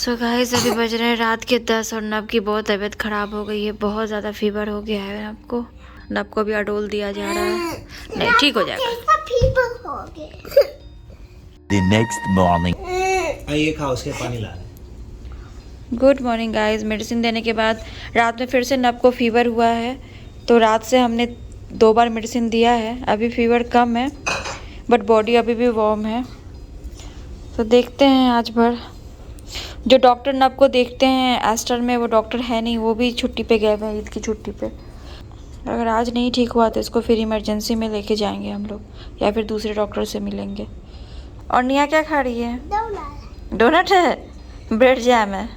So guys अभी बज रहे हैं रात के 10 और नब की बहुत तबीयत ख़राब हो गई है। बहुत ज़्यादा फीवर हो गया है नब को भी अडोल दिया जा रहा है। नहीं, ठीक हो जाएगा। The next morning. ये खा, उसके पानी ला। Good morning guys. मेडिसिन देने के बाद रात में फिर से नब को फीवर हुआ है, तो रात से हमने 2 बार मेडिसिन दिया है। अभी फीवर कम है बट बॉडी अभी भी वार्म है। तो देखते हैं आज भर। जो डॉक्टर नब को देखते हैं एस्टर में, वो डॉक्टर है नहीं, वो भी छुट्टी पे गए हुए हैं, ईद की छुट्टी पे। अगर आज नहीं ठीक हुआ तो इसको फिर इमरजेंसी में लेके जाएंगे हम लोग, या फिर दूसरे डॉक्टर से मिलेंगे। और निया क्या खा रही है? डोनट है, ब्रेड जैम है।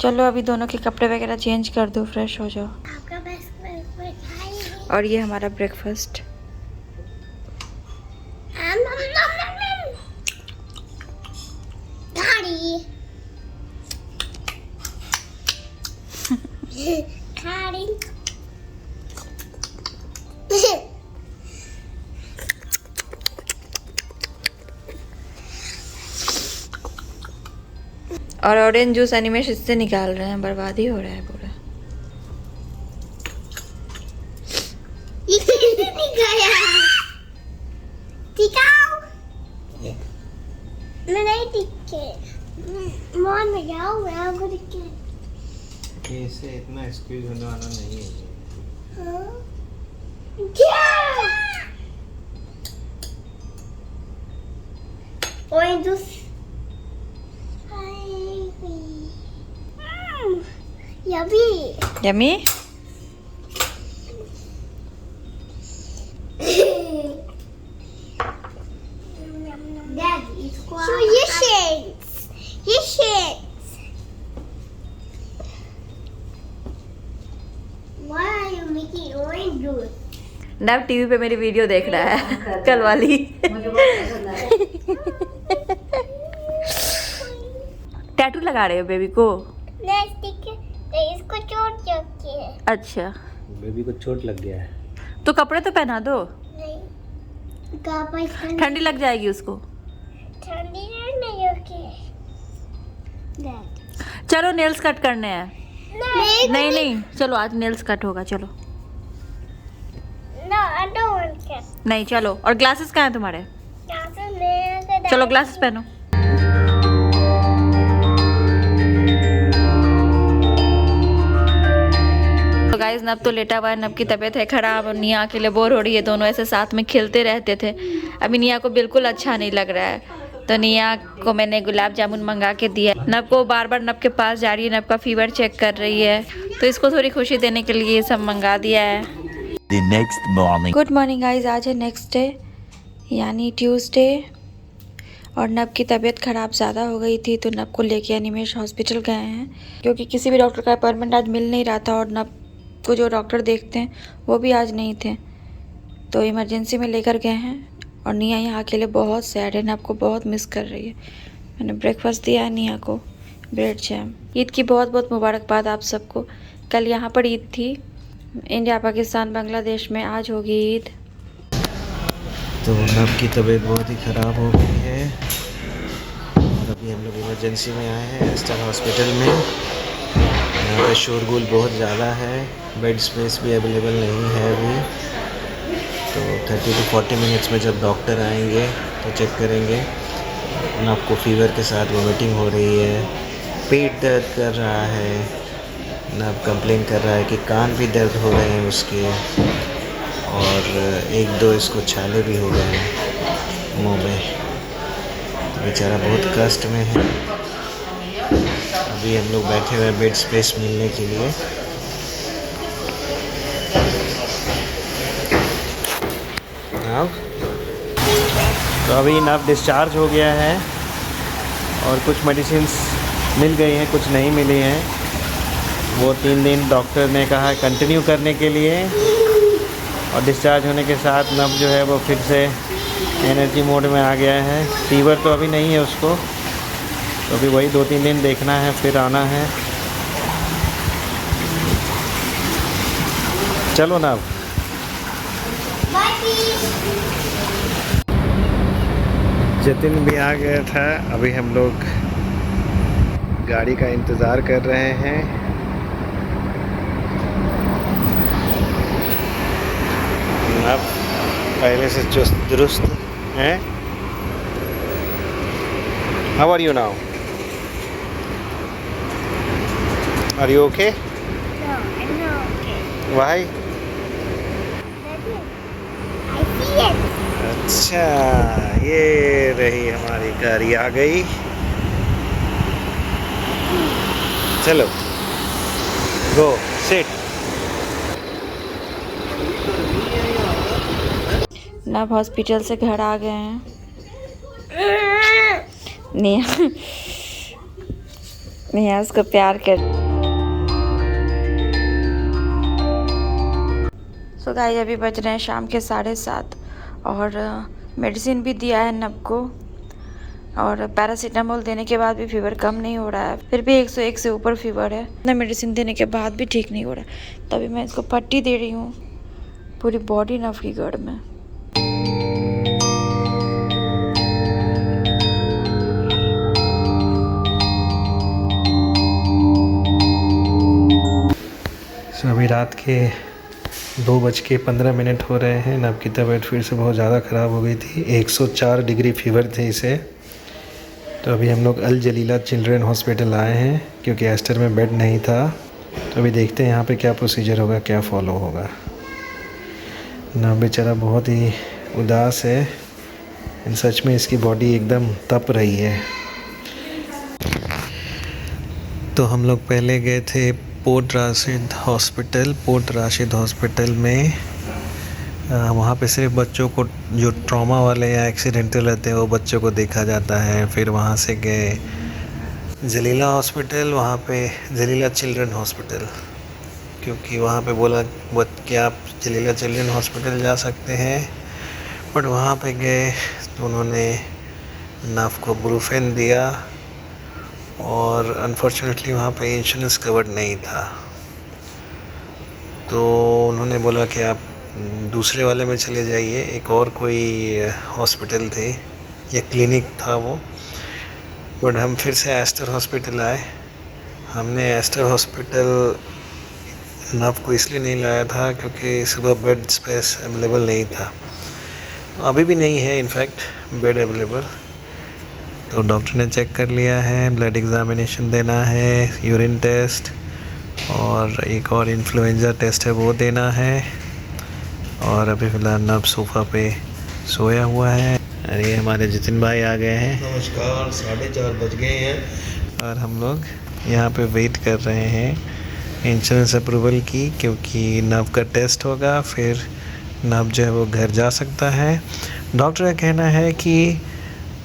चलो अभी दोनों के कपड़े वगैरह चेंज कर दो, फ्रेश हो जाओ। और ये हमारा ब्रेकफास्ट। और ऑरेंज जूस एनिमेश इससे निकाल रहे हैं, बर्बादी हो रहा है पूरा। इससे इतना एक्सक्यूज होने वाला नहीं है। Orange juice. Yummy. Yummy. Daddy, so you shakes. You shakes. Why are you making orange juice? नब टीवी पे मेरी वीडियो देख रहा है कल वाली। टैटू लगा रहे हो बेबी को? इसको चोट लगी है। अच्छा, बेबी को चोट लग गया है। तो कपड़े तो पहना दो, नहीं ठंडी लग जाएगी उसको। ठंडी नहीं होगी। चलो नेल्स कट करने हैं। नहीं, चलो आज नेल्स कट होगा। चलो No, I don't want to. नहीं, चलो। और ग्लासेस कहाँ हैं तुम्हारे? चलो ग्लासेस पहनो। तो गाइस नब तो लेटा हुआ है, नब की तबीयत है खराब और निया अकेले बोर हो रही है। दोनों ऐसे साथ में खेलते रहते थे, अभी निया को बिल्कुल अच्छा नहीं लग रहा है। तो निया को मैंने गुलाब जामुन मंगा के दिया। नब को बार बार नब के पास जा रही है, नब का फीवर चेक कर रही है, तो इसको थोड़ी खुशी देने के लिए ये सब मंगा दिया है। The next morning. Good morning guys. आज है नेक्स्ट डे यानी ट्यूसडे, और नब की तबीयत ख़राब ज़्यादा हो गई थी, तो नब को लेके एनिमेश हॉस्पिटल गए हैं, क्योंकि किसी भी डॉक्टर का अपॉइंटमेंट आज मिल नहीं रहा था। और नब को जो डॉक्टर देखते हैं वो भी आज नहीं थे, तो इमरजेंसी में लेकर गए हैं। और निया यहाँ अकेले बहुत सैड है, नब को बहुत मिस कर रही है। मैंने ब्रेकफास्ट दिया है निया को, ब्रेड जैम। ईद की बहुत बहुत मुबारकबाद आप सबको। कल यहाँ पर ईद थी, इंडिया पाकिस्तान बांग्लादेश में। आज होगी ईद। तो नब की तबीयत बहुत ही ख़राब हो गई है और अभी हम लोग इमरजेंसी में आए हैं एस्टर हॉस्पिटल में। यहाँ पे शोरगुल बहुत ज़्यादा है, बेड स्पेस भी अवेलेबल नहीं है अभी। तो 30 to 40 मिनट्स में जब डॉक्टर आएंगे तो चेक करेंगे। नब को फीवर के साथ वोमिटिंग हो रही है, पेट दर्द कर रहा है, नब कंप्लेन कर रहा है कि कान भी दर्द हो रहे हैं उसके, और 1-2 इसको छाले भी हो गए हैं मुंह में। तो बेचारा बहुत कष्ट में है। अभी हम लोग बैठे हुए हैं बेड स्पेस मिलने के लिए। अब तो अभी नब डिस्चार्ज हो गया है और कुछ मेडिसिन्स मिल गई हैं, कुछ नहीं मिली हैं। वो 3 दिन डॉक्टर ने कहा कंटिन्यू करने के लिए, और डिस्चार्ज होने के साथ नब जो है वो फिर से एनर्जी मोड में आ गया है। फीवर तो अभी नहीं है उसको, तो अभी वही 2-3 दिन देखना है, फिर आना है। चलो ना अब। जतिन भी आ गया था। अभी हम लोग गाड़ी का इंतज़ार कर रहे हैं। अब पहले से चुस्त दुरुस्त हैं। How are you now? Are you okay? No, I'm not okay. Why? I see it. अच्छा, ये रही हमारी गाड़ी आ गई। चलो, गो सिट। नब हॉस्पिटल से घर आ गए हैं। नेहा उसको प्यार कर। सो गाइस अभी बज रहे हैं शाम के 7:30 और मेडिसिन भी दिया है नब को और पैरासीटामोल देने के बाद भी फीवर कम नहीं हो रहा है। फिर भी 101 से ऊपर फीवर है। ना मेडिसिन देने के बाद भी ठीक नहीं हो रहा है। तभी मैं इसको पट्टी दे रही हूँ। पूरी बॉडी नब की गड़ में। अभी रात के 2:15 हो रहे हैं। नब की तबीयत फिर से बहुत ज़्यादा ख़राब हो गई थी। 104 डिग्री फीवर थे इसे। तो अभी हम लोग अल जलीला चिल्ड्रन हॉस्पिटल आए हैं क्योंकि एस्टर में बेड नहीं था। तो अभी देखते हैं यहाँ पे क्या प्रोसीजर होगा, क्या फॉलो होगा। नब बेचारा बहुत ही उदास है। सच में इसकी बॉडी एकदम तप रही है। तो हम लोग पहले गए थे पोर्ट राशिद हॉस्पिटल में। वहाँ पे सिर्फ बच्चों को जो ट्रॉमा वाले या एक्सीडेंटल रहते हैं वो बच्चों को देखा जाता है। फिर वहाँ से गए जलीला हॉस्पिटल, वहाँ पे जलीला चिल्ड्रन हॉस्पिटल, क्योंकि वहाँ पे बोला कि आप जलीला चिल्ड्रन हॉस्पिटल जा सकते हैं। बट वहाँ पे गए तो उन्होंने नब को ब्रूफेन दिया और अनफॉर्चुनेटली वहाँ पे इंश्योरेंस कवर्ड नहीं था। तो उन्होंने बोला कि आप दूसरे वाले में चले जाइए। एक और कोई हॉस्पिटल थे या क्लिनिक था वो। बट हम फिर से एस्टर हॉस्पिटल आए। हमने एस्टर हॉस्पिटल नब को इसलिए नहीं लाया था क्योंकि सुबह बेड स्पेस अवेलेबल नहीं था। अभी भी नहीं है इनफैक्ट बेड अवेलेबल। तो डॉक्टर ने चेक कर लिया है, ब्लड एग्ज़ामिनेशन देना है, यूरिन टेस्ट और एक और इन्फ्लुएंजा टेस्ट है वो देना है। और अभी फ़िलहाल नब सोफ़ा पे सोया हुआ है। और ये हमारे जतिन भाई आ गए हैं। नमस्कार, 4:30 बज गए हैं और हम लोग यहाँ पे वेट कर रहे हैं इंश्योरेंस अप्रूवल की, क्योंकि नब का टेस्ट होगा फिर नब जो है वो घर जा सकता है। डॉक्टर का कहना है कि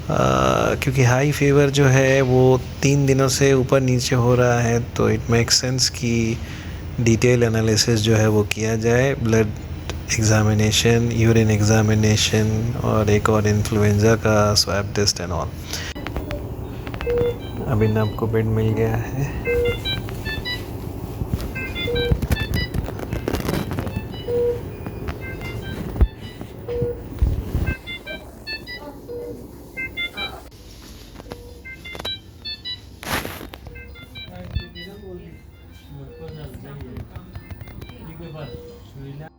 क्योंकि हाई फीवर जो है वो 3 दिनों से ऊपर नीचे हो रहा है तो इट मेक्स सेंस कि डिटेल एनालिसिस जो है वो किया जाए, ब्लड एग्ज़ामिनेशन, यूरिन एग्ज़ामिनेशन और एक और इन्फ्लुएंजा का स्वैब टेस्ट एंड ऑल। अभी नब को बेड मिल गया है।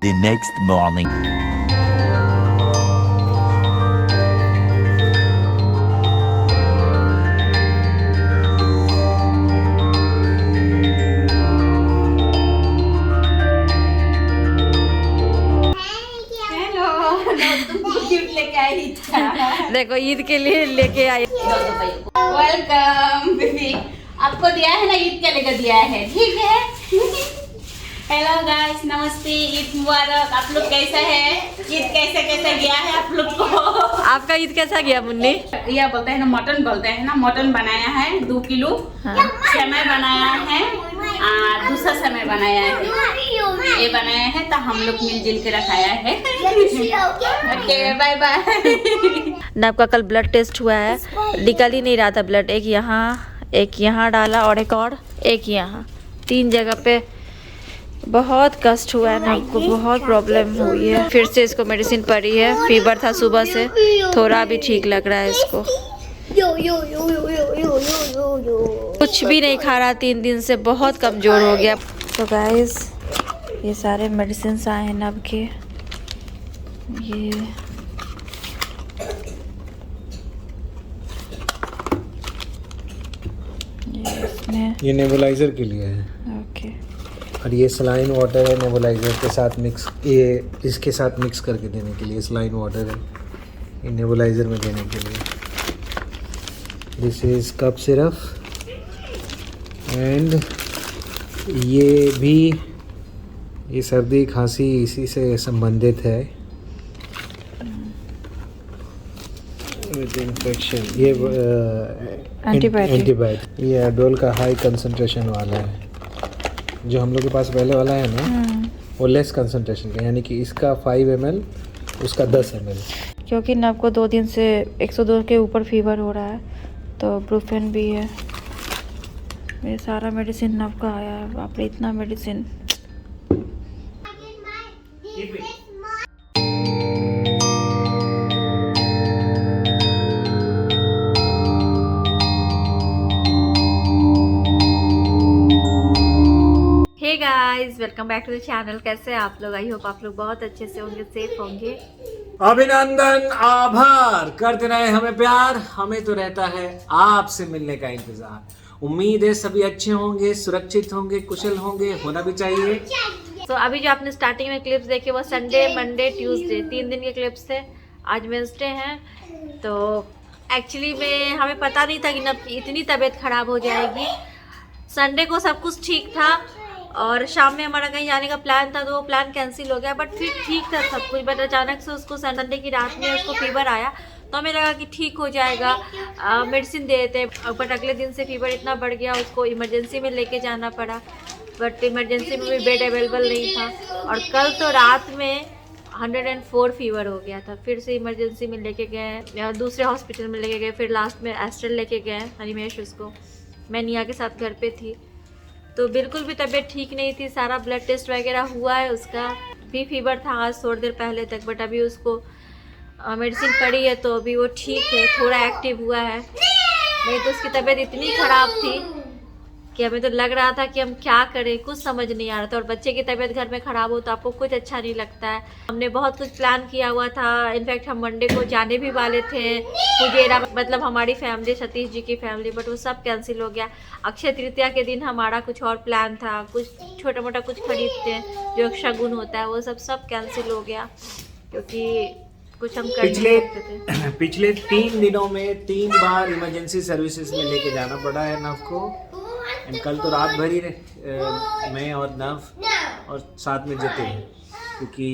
The next morning. देखो ईद के लिए लेके आई। वेलकम बेबी, आपको दिया है ना, ईद के लेकर दिया है, ठीक है। हेलो गाइस, नमस्ते, ईद मुबारक। आप लोग कैसा है? ईद कैसे कैसे गया है आप लोग को? आपका ईद कैसा गया मुन्नी? यह बोलते हैं ना मटन, बोलते हैं ना मटन बनाया है 2 किलो। सेवई बनाया है, दूसरा सेवई बनाया है, ये बनाया है तो हम लोग मिलजुल के रखाया है। Okay, bye bye. नब का कल ब्लड टेस्ट हुआ है, निकल ही नहीं रहा था ब्लड। एक यहाँ डाला और एक यहाँ, 3 जगह पे बहुत कष्ट हुआ है ना, हमको बहुत प्रॉब्लम हुई है। फिर से इसको मेडिसिन पड़ी है, फीवर था सुबह से, थोड़ा भी ठीक लग रहा है इसको। कुछ भी नहीं खा रहा 3 दिन से, बहुत कमज़ोर हो गया। तो गाइस ये सारे मेडिसिन आए हैं नब के, ये नेबुलाइजर के लिए है। ओके। और ये सलाइन वाटर है, नेबुलाइजर के साथ मिक्स, ये इसके साथ मिक्स करके देने के लिए सलाइन वाटर है, ये नेबुलाइजर में देने के लिए। This is cup syrup and ये भी, ये सर्दी खांसी इसी से संबंधित है विद इन्फेक्शन। ये एंटीबायोटिक, ये एडोल का हाई कंसंट्रेशन वाला है। जो हम लोग के पास पहले वाला है ना, वो लेस कंसंट्रेशन का, यानी कि इसका 5 ml, उसका 10 ml। क्योंकि नब को 2 दिन से 102 के ऊपर फीवर हो रहा है, तो ब्रूफेन भी है। ये सारा मेडिसिन नब का आया है। बाप रे, इतना medicine. Hey guys, welcome back to the channel. कैसे हैं आप लोग? आई होप आप लोग बहुत अच्छे से होंगे, सेफ होंगे। अभिनंदन, आभार, करते रहे हमें प्यार, हमें तो रहता है आपसे मिलने का इंतजार। उम्मीद है सभी अच्छे होंगे, सुरक्षित होंगे, कुशल होंगे, होना भी चाहिए। तो अभी जो आपने स्टार्टिंग में क्लिप्स देखे वो संडे, मंडे, ट्यूसडे 3 दिन के क्लिप्स थे। आज वेडनेसडे हैं। तो एक्चुअली में हमें पता नहीं था कि नब की इतनी तबीयत खराब हो जाएगी। संडे को सब कुछ ठीक था और शाम में हमारा कहीं जाने का प्लान था, तो वो प्लान कैंसिल हो गया। बट फिर ठीक था सब कुछ। बट अचानक से उसको संडे की रात में उसको फीवर आया, तो हमें लगा कि ठीक हो जाएगा, मेडिसिन दे देते। बट अगले दिन से फीवर इतना बढ़ गया, उसको इमरजेंसी में लेके जाना पड़ा। बट इमरजेंसी में भी बेड अवेलेबल नहीं था। और कल तो रात में 104 फीवर हो गया था। फिर से इमरजेंसी में लेके गए, दूसरे हॉस्पिटल में लेके गए, फिर लास्ट में एस्ट्रल लेके गए हनीमेश उसको। मैं निया के साथ घर पे थी, तो बिल्कुल भी तबीयत ठीक नहीं थी। सारा ब्लड टेस्ट वगैरह हुआ है, उसका भी फीवर था आज थोड़ी देर पहले तक। बट अभी उसको मेडिसिन पड़ी है, तो अभी वो ठीक है, थोड़ा एक्टिव हुआ है। नहीं तो उसकी तबीयत इतनी ख़राब थी कि हमें तो लग रहा था कि हम क्या करें, कुछ समझ नहीं आ रहा था। और बच्चे की तबीयत घर में ख़राब हो तो आपको कुछ अच्छा नहीं लगता है। हमने बहुत कुछ प्लान किया हुआ था। इनफैक्ट हम मंडे को जाने भी वाले थे फुजेरा, मतलब हमारी फैमिली, सतीश जी की फैमिली, बट वो सब कैंसिल हो गया। अक्षय तृतीया के दिन हमारा कुछ और प्लान था, कुछ छोटा मोटा कुछ खरीदते हैं जो शगुन होता है, वो सब कैंसिल हो गया क्योंकि कुछ हम कर नहीं सकते थे। पिछले 3 दिनों में 3 बार इमरजेंसी सर्विसेज में लेके जाना पड़ा है नव को। कल तो रात भर ही मैं और नव और साथ में जतिन, क्योंकि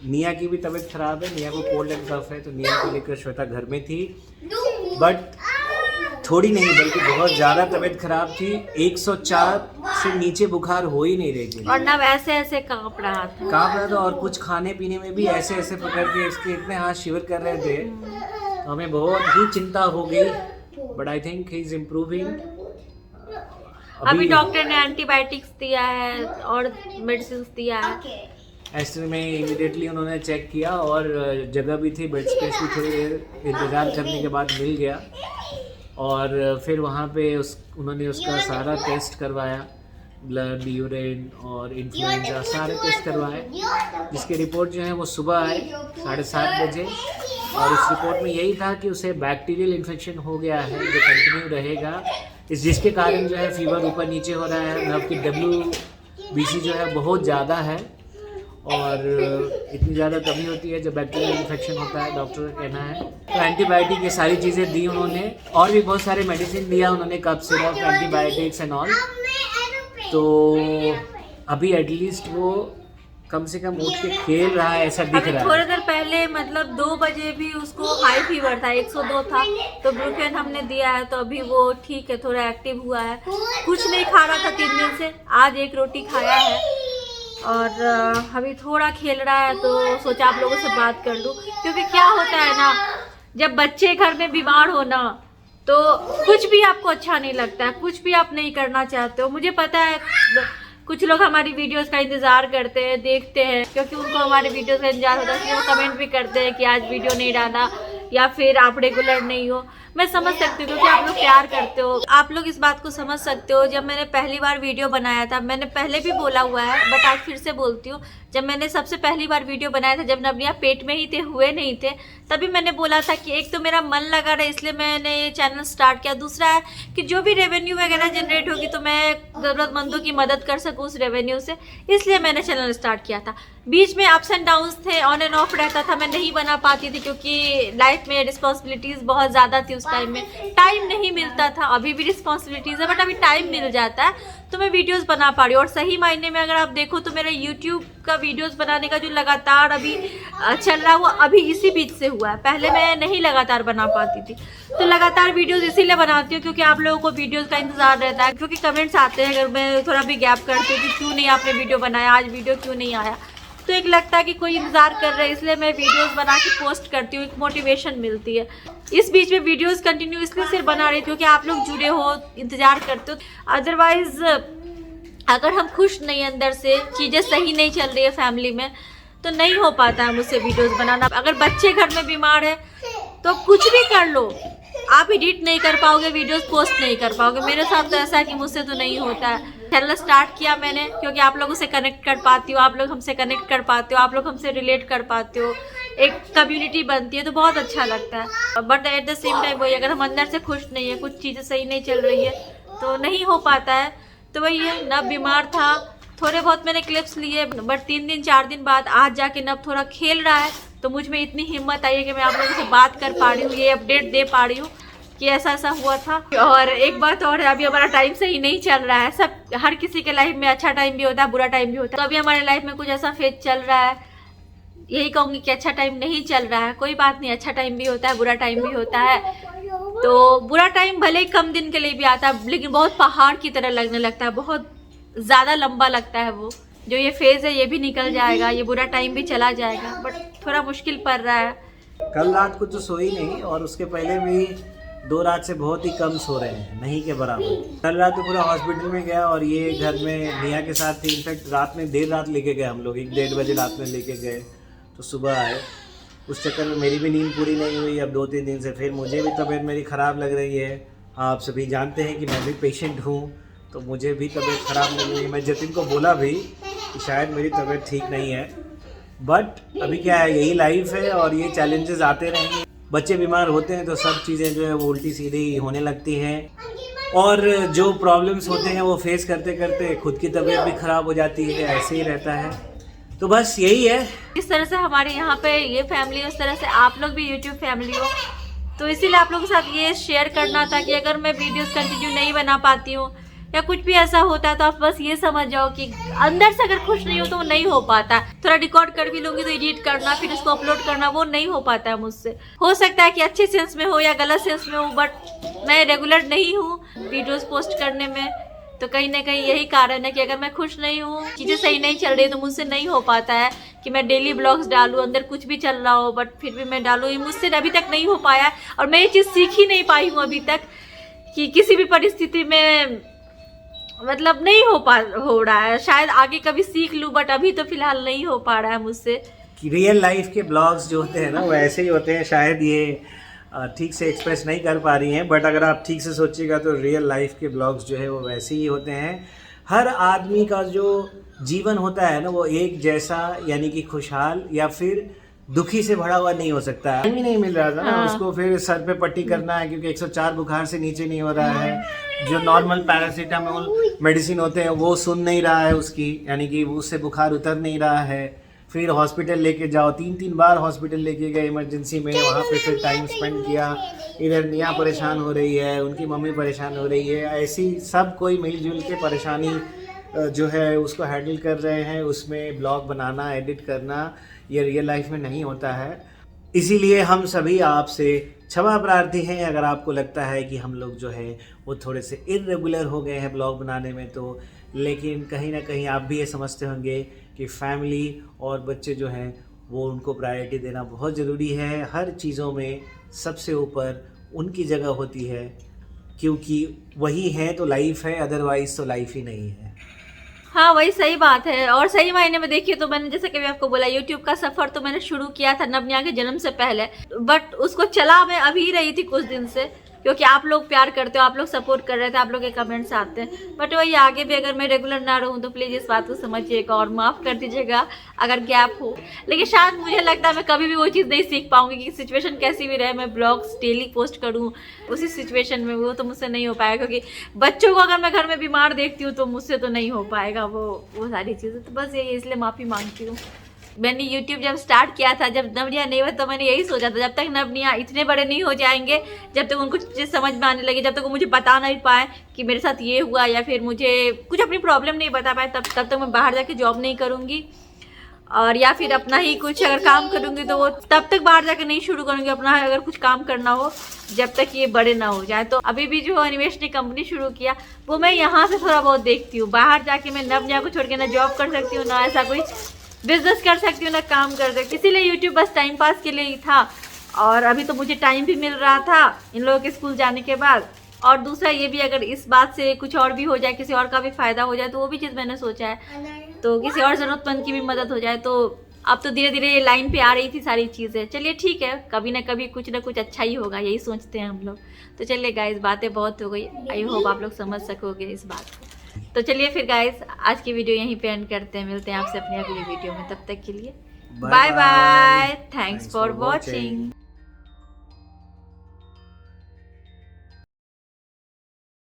निया की भी तबीयत खराब है, निया को कोल्ड एंड कफ है, तो निया को लेकर श्वेता घर में थी। बट थोड़ी नहीं बल्कि बहुत ज़्यादा तबीयत खराब थी। 104 से नीचे बुखार हो ही नहीं रही थी और नव ऐसे ऐसे कांप रहा था और कुछ खाने पीने में भी ऐसे ऐसे पकड़ के इसके इतने हाथ शिवर कर रहे थे, तो हमें बहुत ही चिंता हो गई। But I think he is improving. अभी डॉक्टर ने एंटीबायोटिक्स दिया है और मेडिसिन दिया है। ऐसे में इमीडिएटली उन्होंने चेक किया और जगह भी थी, बेड स्पेस भी थोड़ी देर इंतज़ार करने के बाद मिल गया। और फिर वहाँ पे उन्होंने उसका सारा टेस्ट करवाया, ब्लड, यूरिन और इन्फ्लुएंजा सारे टेस्ट करवाए, जिसकी रिपोर्ट जो है वो सुबह आए 7:30 बजे। और उस रिपोर्ट में यही था कि उसे बैक्टीरियल इन्फेक्शन हो गया है जो कंटिन्यू रहेगा, जिसके कारण जो है फीवर ऊपर नीचे हो रहा है। नर्व की WBC जो है बहुत ज़्यादा है, और इतनी ज़्यादा तभी होती है जब बैक्टीरियल इन्फेक्शन होता है, डॉक्टर का कहना है। तो एंटीबायोटिक ये सारी चीज़ें दी उन्होंने, और भी बहुत सारे मेडिसिन दिया उन्होंने, cough syrup, antibiotics and all. तो अभी एटलीस्ट वो कम से कम उठ के खेल रहा है, ऐसा दिख रहा है। थोड़ी देर पहले मतलब 2 बजे भी उसको हाई फीवर था, 102 था, तो ब्रूफेन हमने दिया है, तो अभी वो ठीक है, थोड़ा एक्टिव हुआ है। कुछ नहीं खा रहा था 3 दिन से, आज 1 रोटी खाया है और अभी थोड़ा खेल रहा है। तो सोचा आप लोगों से बात कर लूँ, क्योंकि क्या होता है ना, जब बच्चे घर में बीमार हो ना, तो कुछ भी आपको अच्छा नहीं लगता है, कुछ भी आप नहीं करना चाहते हो। मुझे पता है कुछ लोग हमारी वीडियोस का इंतज़ार करते हैं, देखते हैं, क्योंकि उनको हमारे वीडियोस का इंतजार होता है, इसलिए वो कमेंट भी करते हैं कि आज वीडियो नहीं डाला या फिर आप रेगुलर नहीं हो। मैं समझ सकती हूँ क्योंकि आप लोग प्यार करते हो। आप लोग इस बात को समझ सकते हो, जब मैंने पहली बार वीडियो बनाया था, मैंने पहले भी बोला हुआ है बट आज फिर से बोलती हूँ, जब मैंने सबसे पहली बार वीडियो बनाया था, जब नवनिया पेट में ही थे, हुए नहीं थे, तभी मैंने बोला था कि एक तो मेरा मन लगा रहा, इसलिए मैंने ये चैनल स्टार्ट किया। दूसरा है कि जो भी रेवेन्यू वगैरह जनरेट होगी तो मैं ज़रूरतमंदों की मदद कर सकूँ उस रेवेन्यू से, इसलिए मैंने चैनल स्टार्ट किया था। बीच में अप्स एंड डाउन्स थे, ऑन एंड ऑफ रहता था, मैं नहीं बना पाती थी क्योंकि लाइफ में रिस्पॉन्सिबिलिटीज़ बहुत ज़्यादा थी उस टाइम में, टाइम नहीं मिलता था। अभी भी रिस्पॉन्सिबिलिटीज़ है बट अभी टाइम मिल जाता है तो मैं वीडियोस बना पा रही हूँ। और सही मायने में अगर आप देखो तो मेरा यूट्यूब का वीडियोस बनाने का जो लगातार अभी चल रहा है वो अभी इसी बीच से हुआ है। पहले मैं नहीं लगातार बना पाती थी, तो लगातार वीडियोस इसीलिए बनाती हूँ क्योंकि आप लोगों को वीडियोस का इंतजार रहता है, क्योंकि कमेंट्स आते हैं अगर मैं थोड़ा भी गैप करती हूँ कि क्यों नहीं आपने वीडियो बनाया, आज वीडियो क्यों नहीं आया, तो एक लगता है कि कोई इंतज़ार कर रहा है, इसलिए मैं वीडियोस बना के पोस्ट करती हूँ, एक मोटिवेशन मिलती है। इस बीच में वीडियोस कंटिन्यू इसलिए सिर्फ बना रही हूँ क्योंकि आप लोग जुड़े हो, इंतज़ार करते हो। अदरवाइज़ अगर हम खुश नहीं, अंदर से चीज़ें सही नहीं चल रही है फैमिली में, तो नहीं हो पाता है मुझसे वीडियोस बनाना। अगर बच्चे घर में बीमार है तो कुछ भी कर लो, आप एडिट नहीं कर पाओगे, वीडियोस पोस्ट नहीं कर पाओगे। मेरे साथ तो ऐसा है कि मुझसे तो नहीं होता है। चैनल स्टार्ट किया मैंने क्योंकि आप लोगों से कनेक्ट कर पाती हो, आप लोग हमसे कनेक्ट कर पाते हो, आप लोग हमसे रिलेट कर पाते हो, एक कम्युनिटी बनती है तो बहुत अच्छा लगता है। But at the same time वही, अगर हम अंदर से खुश नहीं है, कुछ चीज़ें सही नहीं चल रही है तो नहीं हो पाता है। तो वही है, नब बीमार था, थोड़े बहुत मैंने क्लिप्स लिए, बट 3 दिन 4 दिन बाद आज जाके नब थोड़ा खेल रहा है तो मुझ में इतनी हिम्मत आई है कि मैं आप लोगों से बात कर पा रही हूँ, ये अपडेट दे पा रही हूँ कि ऐसा ऐसा हुआ था। और एक बात और है, अभी हमारा टाइम सही नहीं चल रहा है। सब, हर किसी के लाइफ में अच्छा टाइम भी होता है, बुरा टाइम भी होता है, तो अभी हमारे लाइफ में कुछ ऐसा फेज चल रहा है, यही कहूँगी कि अच्छा टाइम नहीं चल रहा है। कोई बात नहीं, अच्छा टाइम भी होता है, बुरा टाइम भी होता है। तो बुरा टाइम भले ही कम दिन के लिए भी आता है लेकिन बहुत पहाड़ की तरह लगने लगता है, बहुत ज़्यादा लंबा लगता है। वो जो ये फेज़ है ये भी निकल जाएगा, ये बुरा टाइम भी चला जाएगा, बट थोड़ा मुश्किल पड़ रहा है। कल रात को तो सोई नहीं और उसके पहले भी 2 रात से बहुत ही कम सो रहे हैं, नहीं के बराबर। कल रात तो पूरा हॉस्पिटल में गया और ये घर में निया के साथ थी। इनफैक्ट रात में देर रात लेके गए हम लोग, 1-1:30 बजे रात में लेके गए तो सुबह आए। उस चक्कर में मेरी भी नींद पूरी नहीं हुई। अब 2-3 दिन से फिर मुझे भी तबीयत मेरी ख़राब लग रही है। आप सभी जानते हैं कि मैं भी पेशेंट हूँ तो मुझे भी तबीयत ख़राब लग रही है। मैं जतिन को बोला भी कि शायद मेरी तबीयत ठीक नहीं है, बट अभी क्या है, यही लाइफ है और ये चैलेंजेस आते रहेंगे। बच्चे बीमार होते हैं तो सब चीज़ें जो है वो उल्टी सीधी होने लगती हैं और जो प्रॉब्लम्स होते हैं वो फेस करते करते खुद की तबीयत भी ख़राब हो जाती है। ऐसे ही रहता है, तो बस यही है। इस तरह से हमारे यहाँ पे ये फैमिली, उस तरह से आप लोग भी यूट्यूब फैमिली हो, तो इसीलिए आप लोगों के साथ ये शेयर करना था कि अगर मैं वीडियोस कंटिन्यू नहीं बना पाती हूँ या कुछ भी ऐसा होता है तो आप बस ये समझ जाओ कि अंदर से अगर खुश नहीं हो तो वो नहीं हो पाता। थोड़ा रिकॉर्ड कर भी लूँगी तो एडिट करना, फिर उसको अपलोड करना, वो नहीं हो पाता है मुझसे। हो सकता है कि अच्छे सेंस में हो या गलत सेंस में हो, बट मैं रेगुलर नहीं हूँ वीडियोस पोस्ट करने में, तो कहीं ना कहीं यही कारण है कि अगर मैं खुश नहीं हूँ, चीज़ें सही नहीं चल रही तो मुझसे नहीं हो पाता है कि मैं डेली ब्लॉग्स डालूँ, अंदर कुछ भी चल रहा हो बट फिर भी मैं डालूँ। ये मुझसे अभी तक नहीं हो पाया और मैं ये चीज़ सीख ही नहीं पाई हूँ अभी तक कि किसी भी परिस्थिति में मतलब नहीं हो रहा है। शायद आगे कभी सीख लूँ बट अभी तो फिलहाल नहीं हो पा रहा है मुझसे। कि रियल लाइफ के ब्लॉग्स जो होते हैं ना वो ऐसे ही होते हैं। शायद ये ठीक से एक्सप्रेस नहीं कर पा रही हैं, बट अगर आप ठीक से सोचिएगा तो रियल लाइफ के ब्लॉग्स जो है वो वैसे ही होते हैं। हर आदमी का जो जीवन होता है ना वो एक जैसा, यानी कि खुशहाल या फिर दुखी से भरा हुआ नहीं हो सकता है। टाइम ही नहीं मिल रहा था ना उसको, फिर सर पे पट्टी करना है क्योंकि 104 बुखार से नीचे नहीं हो रहा है। जो नॉर्मल पैरासीटामोल मेडिसिन होते हैं वो सुन नहीं रहा है उसकी, यानी कि उससे बुखार उतर नहीं रहा है। फिर हॉस्पिटल लेके जाओ, 3-3 बार हॉस्पिटल लेके गए इमरजेंसी में, वहाँ पे फिर टाइम स्पेंड किया। इधर निया परेशान हो रही है, उनकी मम्मी परेशान हो रही है, ऐसी सब कोई मिलजुल के परेशानी जो है उसको हैंडल कर रहे हैं। उसमें ब्लॉग बनाना, एडिट करना ये रियल लाइफ में नहीं होता है। इसीलिए हम सभी आपसे क्षमा प्रार्थी हैं अगर आपको लगता है कि हम लोग जो है वो थोड़े से इर्रेगुलर हो गए हैं ब्लॉग बनाने में, तो लेकिन कहीं ना कहीं आप भी ये समझते होंगे कि फैमिली और बच्चे जो हैं वो उनको प्रायोरिटी देना बहुत ज़रूरी है। हर चीज़ों में सबसे ऊपर उनकी जगह होती है, क्योंकि वही है तो लाइफ है, अदरवाइज़ तो लाइफ ही नहीं है। हाँ वही सही बात है। और सही मायने में देखिए तो मैंने जैसे कि मैं आपको बोला यूट्यूब का सफर तो मैंने शुरू किया था नवनिया के जन्म से पहले, बट उसको चला मैं अभी रही थी कुछ दिन से, क्योंकि आप लोग प्यार करते हो, आप लोग सपोर्ट कर रहे थे, आप लोग के कमेंट्स आते हैं। बट वही आगे भी अगर मैं रेगुलर ना रहूँ तो प्लीज़ इस बात को समझिएगा और माफ़ कर दीजिएगा अगर गैप हो। लेकिन शायद मुझे लगता है मैं कभी भी वो चीज़ नहीं सीख पाऊंगी कि सिचुएशन कैसी भी रहे मैं ब्लॉग्स डेली पोस्ट करूँ उसी सिचुएशन में, वो तो मुझसे नहीं हो पाएगा, क्योंकि बच्चों को अगर मैं घर में बीमार देखती हूँ तो मुझसे तो नहीं हो पाएगा वो सारी चीज़ें। तो बस यही, इसलिए माफ़ी मांगती हूँ। मैंने YouTube जब स्टार्ट किया था, जब नवनिया नहीं हुआ तो मैंने यही सोचा था जब तक नवनिया इतने बड़े नहीं हो जाएंगे, जब तक उनको चीज़ समझ में आने लगे, जब तक वो मुझे बता नहीं पाए कि मेरे साथ ये हुआ या फिर मुझे कुछ अपनी प्रॉब्लम नहीं बता पाए, तब तक मैं बाहर जाके जॉब नहीं करूँगी और या फिर अपना ही कुछ अगर काम करूँगी तो वो तब तक बाहर जाकर नहीं शुरू करूँगी अपना अगर कुछ काम करना हो, जब तक ये बड़े ना हो जाए। तो अभी भी जो अनिमेश ने कंपनी शुरू किया वो मैं यहाँ से थोड़ा बहुत देखती हूँ, बाहर जाके मैं नवनिया को छोड़ के ना जॉब कर सकती हूँ, ना ऐसा कोई बिजनेस कर सकती हूँ, ना काम कर सकती। इसीलिए यूट्यूब बस टाइम पास के लिए ही था और अभी तो मुझे टाइम भी मिल रहा था इन लोगों के स्कूल जाने के बाद। और दूसरा ये भी अगर इस बात से कुछ और भी हो जाए, किसी और का भी फायदा हो जाए तो वो भी चीज़ मैंने सोचा है, तो किसी और ज़रूरतमंद की भी मदद हो जाए। तो अब तो धीरे धीरे ये लाइन पे आ रही थी सारी चीज़ें। चलिए ठीक है, कभी ना कभी कुछ ना कुछ अच्छा ही होगा, यही सोचते हैं हम लोग। तो चलिए गाइस, बातें बहुत हो गई, आई होप आप लोग समझ सकोगे इस बात को। तो चलिए फिर गाइस, आज की वीडियो यहीं पे एंड करते हैं, मिलते हैं आपसे अपनी अगली वीडियो में, तब तक के लिए bye bye, thanks for watching.